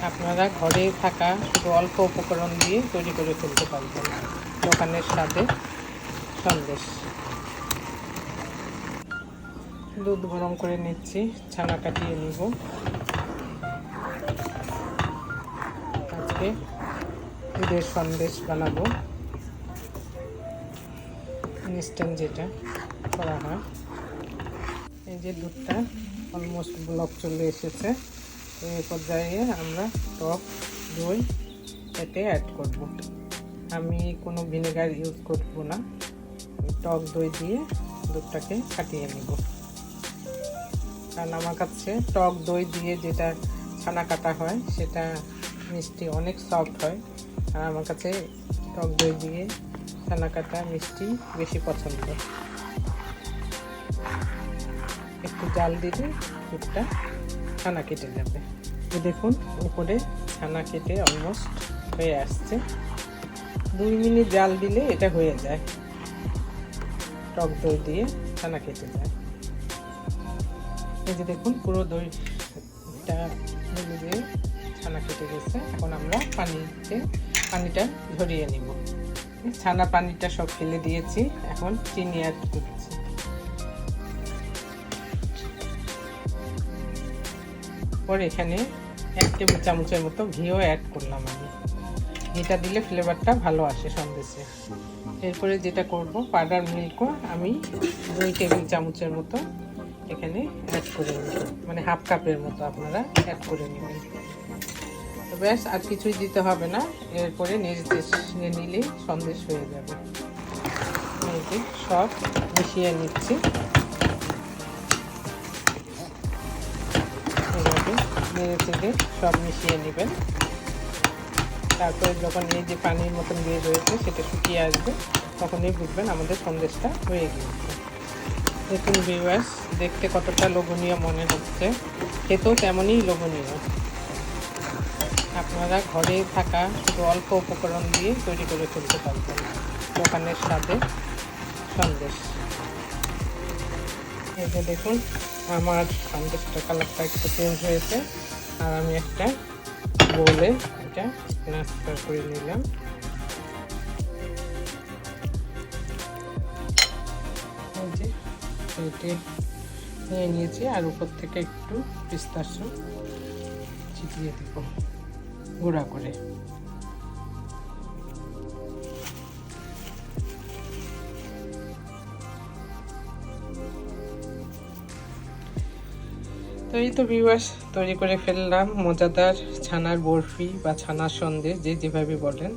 আপনারা ঘরে থাকা শুধু অল্প উপকরণ দিয়ে তৈরি করে ফেলতে পারবেন দোকানের স্বাদে সন্দেশ। দুধ গরম করে নিচ্ছি, ছানা কাটিয়ে নিব। আজকে দুধের সন্দেশ বানাবো, ইনস্ট্যান্ট যেটা করা হয়। এই যে দুধটা অলমোস্ট ব্লক চলে এসেছে। এই পর্যায়ে আমরা টক দই এতে অ্যাড করব। আমি কোনো ভিনেগার ইউজ করব না, টক দই দিয়ে দুধটাকে কাটিয়ে নেব। কারণ আমার কাছে টক দই দিয়ে যেটা ছানা কাটা হয় সেটা মিষ্টি অনেক সফট হয়, আর আমার কাছে টক দই দিয়ে ছানা কাটা মিষ্টি বেশি পছন্দ। একটু জাল দিলে দুধটা ছানা কেটে যাবে। দেখুন উপরে ছানা কেটে অলমোস্ট হয়ে আসছে। 2 মিনিট জাল দিলে এটা হয়ে যায়, টক দই দিয়ে ছানা কেটে যায়। এই যে দেখুন পুরো দইটা মিলে দিয়ে ছানা কেটে গেছে। এখন আমরা পানিটা ঝরিয়ে নিব। ছানা পানিটা সব ফেলে দিয়েছি, এখন চিনি অ্যাড করছি। পরে এখানে 1 টেবিল চামচের মতো ঘিও অ্যাড করলাম। আমি ঘিটা দিলে ফ্লেভারটা ভালো আসে সন্দেশে। এরপরে যেটা করব, পাউডার মিল্কও আমি 2 টেবিল চামচের মতো এখানে অ্যাড করে নেব, মানে হাফ কাপের মতো আপনারা অ্যাড করে নেবেন। তো ব্যাস, আর কিছুই দিতে হবে না। এরপরে নেড়ে নিলেই সন্দেশ হয়ে যাবে। সব মিশিয়ে নিচ্ছি। এভাবে নেড়ে চেড়ে সব মিশিয়ে নেবেন। তারপরে যখন এই যে পানির মতন বের হয়েছে সেটা শুকিয়ে আসবে, তখনই বুঝবেন আমাদের সন্দেশটা হয়ে গিয়েছে। দেখুন ভিউয়ার্স, দেখতে কতটা লোভনীয় মনে হচ্ছে, খেতেও তেমনই লোভনীয়। আপনারা ঘরে থাকা শুধু অল্প উপকরণ দিয়ে তৈরি করে ফেলতে পারবেন দোকানের স্বাদে সন্দেশ। এই যে দেখুন আমার সন্দেশটা কালারটা একটু চেঞ্জ হয়েছে, আর আমি একটা বোলে এটা ট্রান্সফার করে নিলাম। এই যে নিয়ে নিয়েছি, আর উপর থেকে একটু পিস্তাশো ছিটিয়ে দেব গুঁড়া করে। তো এই তো ভিউয়ার্স, তৈরি করে ফেললাম মজাদার ছানার বরফি বা ছানার সন্দেশ, যেভাবে বলেন,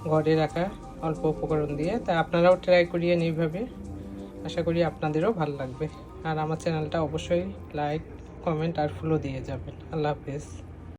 ঘরে রাখা অল্প উপকরণ দিয়ে। তা আপনারাও ট্রাই করিয়েন এইভাবে। আশা করি আপনাদেরও ভালো লাগবে। আর আমার চ্যানেলটা অবশ্যই লাইক, কমেন্ট আর ফলো দিয়ে যাবেন। আল্লাহ হাফেজ।